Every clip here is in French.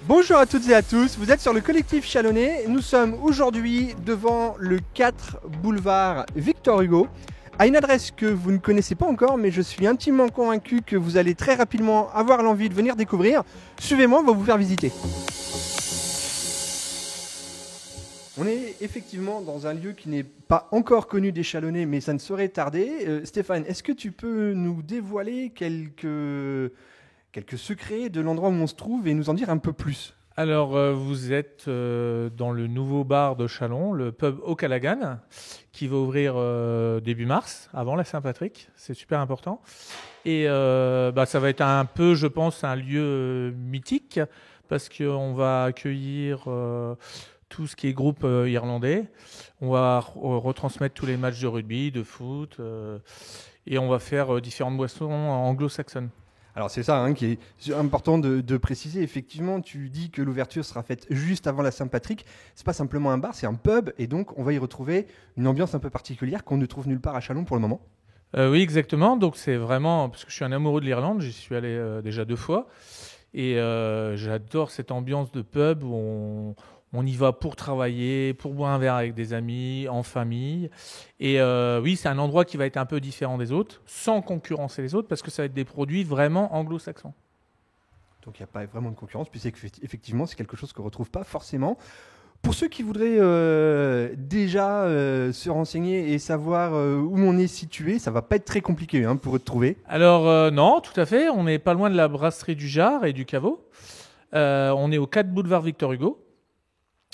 Bonjour à toutes et à tous, vous êtes sur le collectif Chalonnais. Nous sommes aujourd'hui devant le 4 boulevard Victor Hugo, à une adresse que vous ne connaissez pas encore, mais je suis intimement convaincu que vous allez très rapidement avoir l'envie de venir découvrir. Suivez-moi, on va vous faire visiter. On est effectivement dans un lieu qui n'est pas encore connu des Chalonnais, mais ça ne saurait tarder. Stéphane, est-ce que tu peux nous dévoiler quelques secrets de l'endroit où on se trouve et nous en dire un peu plus? Alors, vous êtes dans le nouveau bar de Châlons, le pub Au Callaghan, qui va ouvrir début mars, avant la Saint-Patrick. C'est super important. Et ça va être un peu, je pense, un lieu mythique, parce qu'on va accueillir tout ce qui est groupe irlandais. On va retransmettre tous les matchs de rugby, de foot, et on va faire différentes boissons anglo-saxonnes. Alors c'est ça qui est important de préciser. Effectivement, tu dis que l'ouverture sera faite juste avant la Saint-Patrick. C'est pas simplement un bar, c'est un pub, et donc on va y retrouver une ambiance un peu particulière qu'on ne trouve nulle part à Châlons pour le moment. Oui, exactement. Donc c'est vraiment, parce que je suis un amoureux de l'Irlande, j'y suis allé déjà 2 fois, et j'adore cette ambiance de pub où on y va pour travailler, pour boire un verre avec des amis, en famille. Et oui, c'est un endroit qui va être un peu différent des autres, sans concurrencer les autres, parce que ça va être des produits vraiment anglo-saxons. Donc il n'y a pas vraiment de concurrence, puis effectivement c'est quelque chose qu'on ne retrouve pas forcément. Pour ceux qui voudraient déjà se renseigner et savoir où on est situé, ça va pas être très compliqué pour retrouver. Alors non, tout à fait, on n'est pas loin de la brasserie du Jard et du caveau. On est au 4 boulevard Victor Hugo.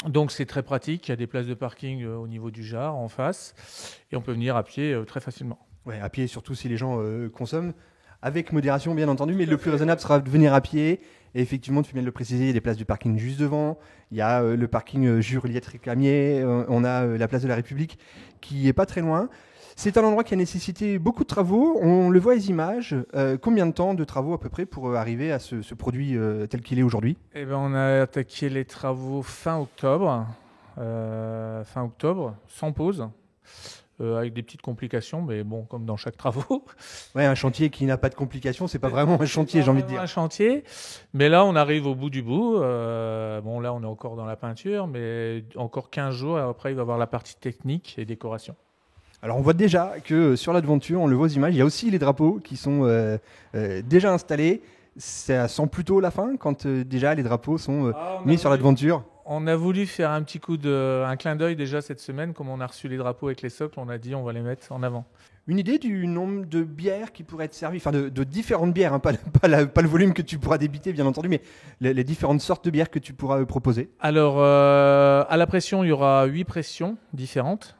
Donc c'est très pratique, il y a des places de parking au niveau du Jard en face et on peut venir à pied très facilement. Ouais, à pied surtout si les gens consomment, avec modération bien entendu, mais le plus raisonnable sera de venir à pied. Et effectivement, tu viens de le préciser, il y a des places de parking juste devant, il y a le parking Jules-Liette-Récamier, on a la place de la République qui est pas très loin. C'est un endroit qui a nécessité beaucoup de travaux, on le voit les images. Combien de temps de travaux à peu près pour arriver à ce produit tel qu'il est aujourd'hui? Eh ben, on a attaqué les travaux fin octobre, sans pause, avec des petites complications, mais bon, comme dans chaque travaux. Ouais, un chantier qui n'a pas de complications, c'est pas vraiment un chantier, j'ai envie de dire. Un chantier, mais là, on arrive au bout du bout. Bon, là, on est encore dans la peinture, mais encore 15 jours, et après, il va y avoir la partie technique et décoration. Alors on voit déjà que sur l'aventure, on le voit aux images, il y a aussi les drapeaux qui sont déjà installés. Ça sent plutôt la fin quand déjà les drapeaux sont mis sur l'aventure. On a voulu faire un petit un clin d'œil déjà cette semaine, comme on a reçu les drapeaux avec les socles, on a dit on va les mettre en avant. Une idée du nombre de bières qui pourraient être servies, enfin de différentes bières, pas le volume que tu pourras débiter bien entendu, mais les différentes sortes de bières que tu pourras proposer. Alors à la pression, il y aura 8 pressions différentes.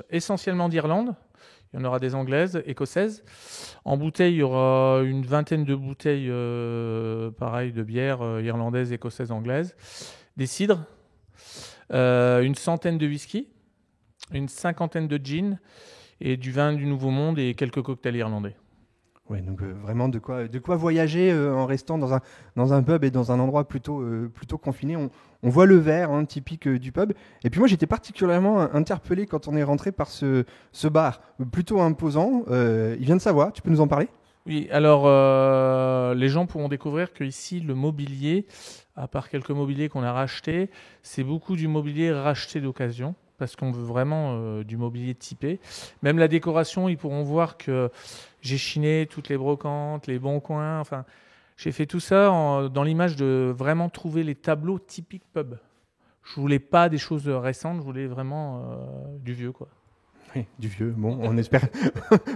Essentiellement d'Irlande. Il y en aura des anglaises, écossaises. En bouteille, il y aura une vingtaine de bouteilles pareil, de bières irlandaises, écossaises, anglaises. Des cidres, une centaine de whisky, une cinquantaine de gin et du vin du Nouveau Monde et quelques cocktails irlandais. Ouais, donc vraiment de quoi voyager en restant dans un pub et dans un endroit plutôt confiné. On voit le verre typique du pub. Et puis moi, j'étais particulièrement interpellé quand on est rentré par ce bar plutôt imposant. Il vient de Savoie, tu peux nous en parler? Oui, alors les gens pourront découvrir qu'ici, le mobilier, à part quelques mobiliers qu'on a rachetés, c'est beaucoup du mobilier racheté d'occasion, parce qu'on veut vraiment du mobilier typé. Même la décoration, ils pourront voir que j'ai chiné toutes les brocantes, les bons coins, enfin, j'ai fait tout ça dans l'image de vraiment trouver les tableaux typiques pub. Je voulais pas des choses récentes, je voulais vraiment du vieux, quoi. Oui, du vieux, bon, on espère.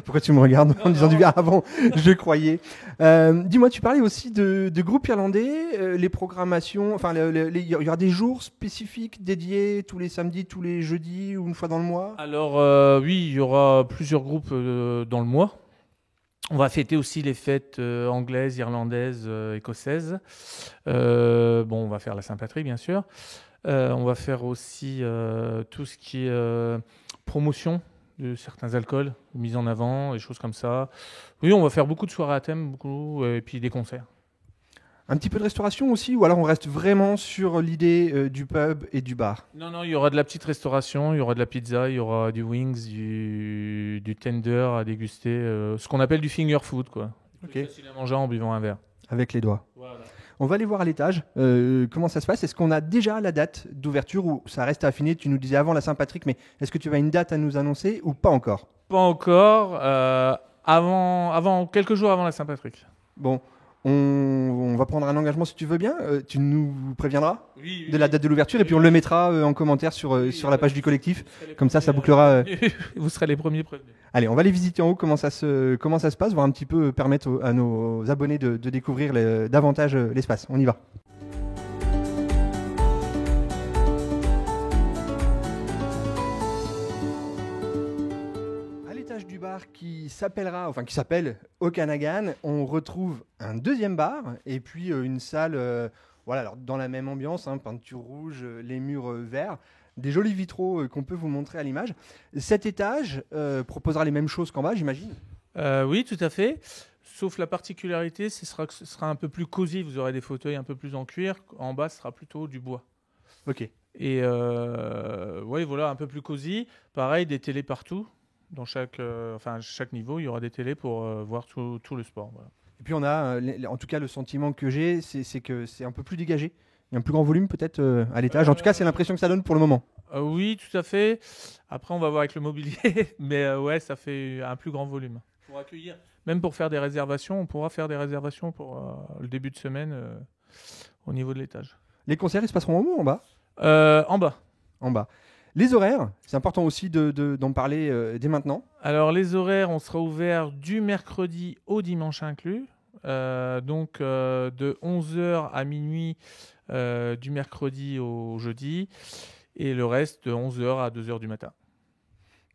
Pourquoi tu me regardes en disant du vieux? Avant, je croyais. Dis-moi, tu parlais aussi de groupes irlandais, les programmations, enfin, il y aura des jours spécifiques dédiés tous les samedis, tous les jeudis ou une fois dans le mois? Alors, oui, il y aura plusieurs groupes dans le mois. On va fêter aussi les fêtes anglaises, irlandaises, écossaises. On va faire la Saint-Patrick, bien sûr. On va faire aussi tout ce qui est promotion de certains alcools, mise en avant, des choses comme ça. Oui, on va faire beaucoup de soirées à thème, et puis des concerts. Un petit peu de restauration aussi, ou alors on reste vraiment sur l'idée du pub et du bar? Non, il y aura de la petite restauration, il y aura de la pizza, il y aura du wings, du tender à déguster, ce qu'on appelle du finger food, quoi. Ok. Facile à manger en buvant un verre. Avec les doigts. Voilà. On va aller voir à l'étage comment ça se passe. Est-ce qu'on a déjà la date d'ouverture ou ça reste à affiner? Tu nous disais avant la Saint-Patrick, mais est-ce que tu as une date à nous annoncer ou pas encore? Pas encore. Quelques jours avant la Saint-Patrick. Bon, on va prendre un engagement si tu veux bien. Tu nous préviendras de la date de l'ouverture et puis on le mettra en commentaire sur la page du collectif. Comme ça bouclera. Vous serez les premiers prévenus. Allez, on va aller visiter en haut comment ça se passe, voir un petit peu permettre à nos abonnés de découvrir davantage l'espace. On y va. À l'étage du bar qui s'appelle Okanagan, on retrouve un deuxième bar et puis une salle alors dans la même ambiance, peinture rouge, les murs verts. Des jolis vitraux qu'on peut vous montrer à l'image. Cet étage proposera les mêmes choses qu'en bas, j'imagine. Oui, tout à fait. Sauf la particularité, ce sera un peu plus cosy. Vous aurez des fauteuils un peu plus en cuir. En bas, ce sera plutôt du bois. Ok. Et voilà, un peu plus cosy. Pareil, des télés partout. Dans chaque niveau, il y aura des télés pour voir tout le sport. Voilà. Et puis on a, en tout cas, le sentiment que j'ai, c'est que c'est un peu plus dégagé. Il y a un plus grand volume peut-être à l'étage. En tout cas, c'est l'impression que ça donne pour le moment. Oui, tout à fait. Après, on va voir avec le mobilier. Mais ça fait un plus grand volume. Pour accueillir. Même pour faire des réservations, on pourra faire des réservations pour le début de semaine au niveau de l'étage. Les concerts, ils se passeront en haut ou en bas? En bas. En bas. Les horaires, c'est important aussi d'en parler dès maintenant. Alors, les horaires, on sera ouvert du mercredi au dimanche inclus. De 11h à minuit du mercredi au jeudi et le reste de 11h à 2h du matin.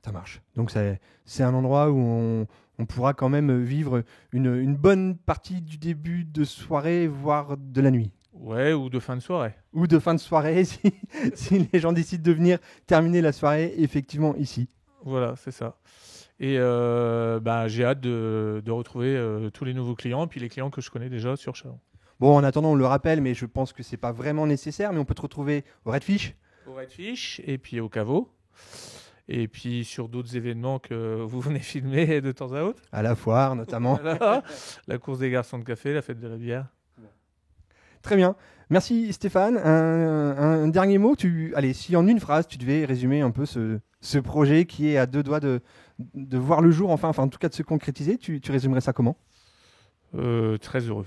Ça marche. Donc c'est un endroit où on pourra quand même vivre une bonne partie du début de soirée, voire de la nuit. Ouais, ou de fin de soirée. Ou de fin de soirée si les gens décident de venir terminer la soirée effectivement ici. Voilà, c'est ça. Et j'ai hâte de retrouver tous les nouveaux clients et puis les clients que je connais déjà sur Chalon. Bon, en attendant, on le rappelle, mais je pense que c'est pas vraiment nécessaire, mais on peut te retrouver au Redfish. Au Redfish et puis au Caveau. Et puis sur d'autres événements que vous venez filmer de temps à autre. À la foire, notamment. Voilà. La course des garçons de café, la fête de la bière. Très bien. Merci Stéphane. Un dernier mot. Allez, si en une phrase, tu devais résumer un peu ce projet qui est à deux doigts de voir le jour, enfin en tout cas de se concrétiser, tu résumerais ça comment? Très heureux.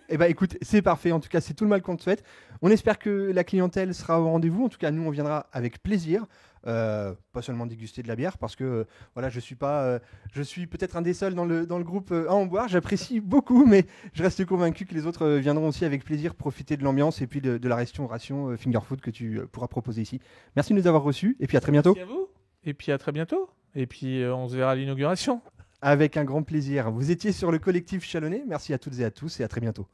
Eh ben écoute, c'est parfait. En tout cas, c'est tout le mal qu'on te souhaite. On espère que la clientèle sera au rendez-vous. En tout cas, nous, on viendra avec plaisir. Pas seulement déguster de la bière, parce que je suis peut-être un des seuls dans le groupe à en boire. J'apprécie beaucoup, mais je reste convaincu que les autres viendront aussi avec plaisir profiter de l'ambiance et puis de la restauration finger food que tu pourras proposer ici. Merci de nous avoir reçus et puis à très bientôt. Merci à vous. Et puis à très bientôt. Et puis on se verra à l'inauguration. Avec un grand plaisir. Vous étiez sur le collectif Chalonnais. Merci à toutes et à tous et à très bientôt.